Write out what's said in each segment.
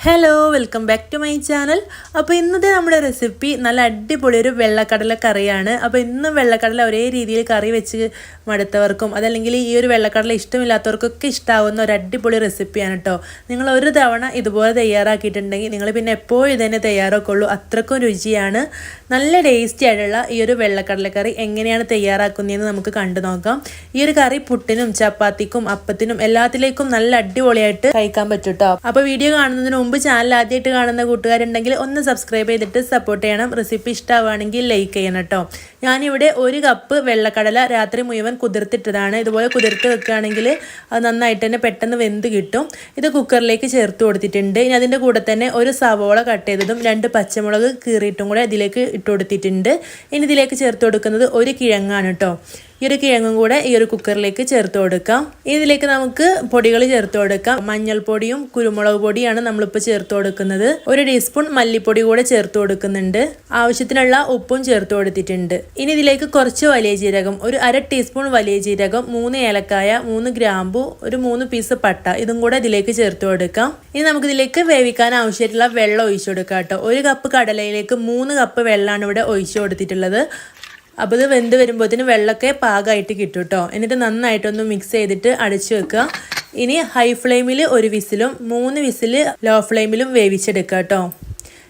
Hello welcome back to my channel. അപ്പോൾ ഇന്നത്തെ നമ്മുടെ റെസിപ്പി നല്ല അടിപൊളി ഒരു വെള്ളക്കടല കറിയാണ്. അപ്പോൾ ഇന്നും വെള്ളക്കടല ഒരേ രീതിയിൽ കറി വെച്ച് മടുത്തവർക്കും അതല്ലെങ്കിൽ ഈ ഒരു വെള്ളക്കടല ഇഷ്ടമില്ലാത്തവർക്കൊക്കെ ഇഷ്ടമാവുന്ന ഒരു അടിപൊളി റെസിപ്പിയാണ് കേട്ടോ. നിങ്ങൾ ഒരു തവണ ഇതുപോലെ തയ്യാറാക്കിയിട്ടുണ്ടെങ്കിൽ നിങ്ങൾ പിന്നെ എപ്പോഴും ഇതന്നെ തയ്യാറാക്കുള്ളൂ. അത്രക്കും രുചിയാണ്. നല്ല ടേസ്റ്റി ആയിട്ടുള്ള ഈ ഒരു വെള്ളക്കടല കറി എങ്ങനെയാണ് തയ്യാറാക്കുന്നതെന്ന് നമുക്ക് കണ്ടു നോക്കാം. ഈ ഒരു കറി പുട്ടിനും ചപ്പാത്തിക്കും അപ്പത്തിനും എല്ലാത്തിലേക്കും നല്ല അടിപൊളിയായിട്ട് കഴിക്കാൻ പറ്റും കേട്ടോ. അപ്പോൾ വീഡിയോ കാണുന്നതിന് മുമ്പ് ചാനൽ ആദ്യമായിട്ട് കാണുന്ന കൂട്ടുകാരുണ്ടെങ്കിൽ ഒന്ന് സബ്സ്ക്രൈബ് ചെയ്തിട്ട് സപ്പോർട്ട് ചെയ്യണം. റെസിപ്പി ഇഷ്ടമാവുകയാണെങ്കിൽ ലൈക്ക് ചെയ്യണം കേട്ടോ. ഞാനിവിടെ 1 കപ്പ് വെള്ളക്കടല രാത്രി മുഴുവൻ കുതിർത്തിട്ടതാണ്. ഇതുപോലെ കുതിർത്ത് വെക്കുകയാണെങ്കിൽ അത് നന്നായിട്ട് തന്നെ പെട്ടെന്ന് വെന്ത് കിട്ടും. ഇത് കുക്കറിലേക്ക് ചേർത്ത് കൊടുത്തിട്ടുണ്ട്. ഇനി അതിൻ്റെ കൂടെ തന്നെ ഒരു സവോള കട്ട് ചെയ്തതും 2 പച്ചമുളക് കീറിയിട്ടും കൂടെ ഇതിലേക്ക് ഇട്ട് കൊടുത്തിട്ടുണ്ട്. ഇനി ഇതിലേക്ക് ചേർത്ത് കൊടുക്കുന്നത് ഒരു കിഴങ്ങാണ് കേട്ടോ. ഈ ഒരു കിഴങ്ങും കൂടെ ഈ ഒരു കുക്കറിലേക്ക് ചേർത്ത് കൊടുക്കാം. ഇതിലേക്ക് നമുക്ക് പൊടികൾ ചേർത്ത് കൊടുക്കാം. മഞ്ഞൾപ്പൊടിയും കുരുമുളക് പൊടിയാണ് നമ്മളിപ്പോൾ ചേർത്ത് കൊടുക്കുന്നത്. 1 ടീസ്പൂൺ മല്ലിപ്പൊടി കൂടെ ചേർത്ത് കൊടുക്കുന്നുണ്ട്. ആവശ്യത്തിനുള്ള ഉപ്പും ചേർത്ത് കൊടുത്തിട്ടുണ്ട്. ഇനി ഇതിലേക്ക് കുറച്ച് വലിയ ജീരകം, ഒരു 1/2 ടീസ്പൂൺ വലിയ ജീരകം, 3 ഏലക്കായ, 3 ഗ്രാമ്പു, ഒരു 3 പീസ് പട്ട ഇതും കൂടെ ഇതിലേക്ക് ചേർത്ത് കൊടുക്കാം. ഇനി നമുക്ക് ഇതിലേക്ക് വേവിക്കാൻ ആവശ്യമായിട്ടുള്ള വെള്ളം ഒഴിച്ചു കൊടുക്കാം കേട്ടോ. 1 കപ്പ് കടലയിലേക്ക് 3 കപ്പ് വെള്ളമാണ് ഇവിടെ ഒഴിച്ചു കൊടുത്തിട്ടുള്ളത്. അപ്പോൾ ഇത് വെന്ത് വരുമ്പോഴത്തേന് വെള്ളമൊക്കെ പാകമായിട്ട് കിട്ടും കേട്ടോ. എന്നിട്ട് നന്നായിട്ടൊന്ന് മിക്സ് ചെയ്തിട്ട് അടച്ചു വെക്കുക. ഇനി ഹൈ ഫ്ലെയിമിൽ 1 വിസിലും 3 വിസിൽ ലോ ഫ്ലെയിമിലും വേവിച്ചെടുക്കുക കേട്ടോ.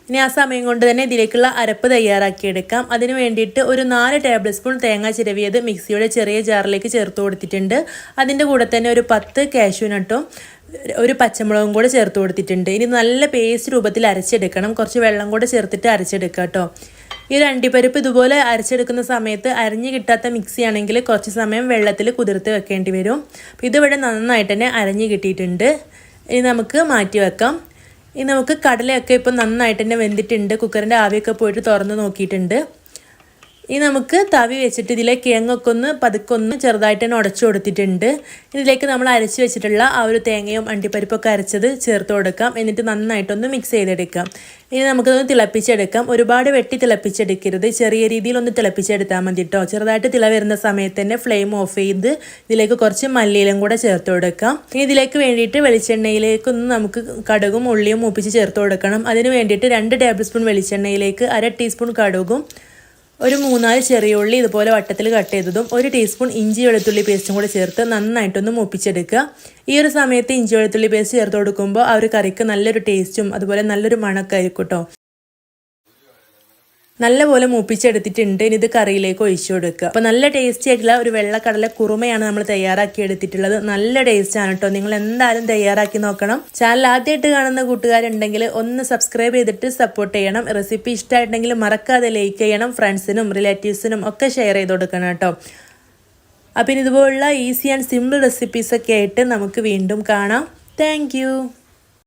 ഇനി ആ സമയം കൊണ്ട് തന്നെ ഇതിലേക്കുള്ള അരപ്പ് തയ്യാറാക്കിയെടുക്കാം. അതിന് വേണ്ടിയിട്ട് ഒരു 4 ടേബിൾ സ്പൂൺ തേങ്ങ ചിരവിയത് മിക്സിയുടെ ചെറിയ ജാറിലേക്ക് ചേർത്ത് കൊടുത്തിട്ടുണ്ട്. അതിൻ്റെ കൂടെ തന്നെ ഒരു 10 കാഷ്യൂ നട്ടും ഒരു പച്ചമുളകും കൂടെ ചേർത്ത് കൊടുത്തിട്ടുണ്ട്. ഇനി നല്ല പേസ്റ്റ് രൂപത്തിൽ അരച്ചെടുക്കണം. കുറച്ച് വെള്ളം കൂടെ ചേർത്തിട്ട് അരച്ചെടുക്കുക കേട്ടോ. ഈ ഒരു അണ്ടിപ്പരിപ്പ് ഇതുപോലെ അരച്ചെടുക്കുന്ന സമയത്ത് അരിഞ്ഞ് കിട്ടാത്ത മിക്സി ആണെങ്കിൽ കുറച്ച് സമയം വെള്ളത്തിൽ കുതിർത്ത് വെക്കേണ്ടി വരും. അപ്പോൾ ഇതിവിടെ നന്നായിട്ട് തന്നെ അരഞ്ഞ് കിട്ടിയിട്ടുണ്ട്. ഇനി നമുക്ക് മാറ്റി വെക്കാം. ഇനി നമുക്ക് കടലയൊക്കെ ഇപ്പം നന്നായിട്ട് തന്നെ വെന്തിട്ടുണ്ട്. കുക്കറിൻ്റെ ആവിയൊക്കെ പോയിട്ട് തുറന്ന് നോക്കിയിട്ടുണ്ട്. ഇനി നമുക്ക് തവി വെച്ചിട്ട് ഇതിലെ കിഴങ്ങൊക്കെ പതുക്കെ ചെറുതായിട്ട് തന്നെ ഉടച്ചു കൊടുത്തിട്ടുണ്ട്. ഇതിലേക്ക് നമ്മൾ അരച്ച് വെച്ചിട്ടുള്ള ആ ഒരു തേങ്ങയും അണ്ടിപ്പരിപ്പൊക്കെ അരച്ചത് ചേർത്ത് കൊടുക്കാം. എന്നിട്ട് നന്നായിട്ടൊന്ന് മിക്സ് ചെയ്തെടുക്കാം. ഇനി നമുക്കതൊന്ന് തിളപ്പിച്ചെടുക്കാം. ഒരുപാട് വെട്ടി തിളപ്പിച്ചെടുക്കരുത്. ചെറിയ രീതിയിലൊന്ന് തിളപ്പിച്ചെടുത്താൽ മതി കേട്ടോ. ചെറുതായിട്ട് തിള വരുന്ന സമയത്ത് തന്നെ ഫ്ലെയിം ഓഫ് ചെയ്ത് ഇതിലേക്ക് കുറച്ച് മല്ലിയിലും കൂടെ ചേർത്ത് കൊടുക്കാം. ഇനി ഇതിലേക്ക് വേണ്ടിയിട്ട് വെളിച്ചെണ്ണയിലേക്കൊന്ന് നമുക്ക് കടുകും ഉള്ളിയും മൂപ്പിച്ച് ചേർത്ത് കൊടുക്കണം. അതിന് വേണ്ടിയിട്ട് 2 ടേബിൾ സ്പൂൺ വെളിച്ചെണ്ണയിലേക്ക് 1/2 ടീസ്പൂൺ കടുകും, ഒരു 3-4 ചെറിയ ഉള്ളി ഇതുപോലെ വട്ടത്തിൽ കട്ട് ചെയ്തതും 1 ടീസ്പൂൺ ഇഞ്ചി വെളുത്തുള്ളി പേസ്റ്റും കൂടെ ചേർത്ത് നന്നായിട്ടൊന്ന് മൂപ്പിച്ചെടുക്കുക. ഈ ഒരു സമയത്ത് ഇഞ്ചി വെളുത്തുള്ളി പേസ്റ്റ് ചേർത്ത് കൊടുക്കുമ്പോൾ ആ ഒരു കറിക്ക് നല്ലൊരു ടേസ്റ്റും അതുപോലെ നല്ലൊരു മണമൊക്കെ ആയിരിക്കും കേട്ടോ. നല്ലപോലെ മൂപ്പിച്ചെടുത്തിട്ടുണ്ട്. ഇനി ഇത് കറിയിലേക്ക് ഒഴിച്ചു കൊടുക്കുക. അപ്പോൾ നല്ല ടേസ്റ്റി ആയിട്ടുള്ള ഒരു വെള്ളക്കടല കുറുമയാണ് നമ്മൾ തയ്യാറാക്കി എടുത്തിട്ടുള്ളത്. നല്ല ടേസ്റ്റാണ് കേട്ടോ. നിങ്ങൾ എന്തായാലും തയ്യാറാക്കി നോക്കണം. ചാനൽ ആദ്യമായിട്ട് കാണുന്ന കൂട്ടുകാരുണ്ടെങ്കിൽ ഒന്ന് സബ്സ്ക്രൈബ് ചെയ്തിട്ട് സപ്പോർട്ട് ചെയ്യണം. റെസിപ്പി ഇഷ്ടമായിട്ടുണ്ടെങ്കിൽ മറക്കാതെ ലൈക്ക് ചെയ്യണം. ഫ്രണ്ട്സിനും റിലേറ്റീവ്സിനും ഒക്കെ ഷെയർ ചെയ്ത് കൊടുക്കണം കേട്ടോ. അപ്പം ഇതുപോലുള്ള ഈസി ആൻഡ് സിമ്പിൾ റെസിപ്പീസൊക്കെ ആയിട്ട് നമുക്ക് വീണ്ടും കാണാം. താങ്ക്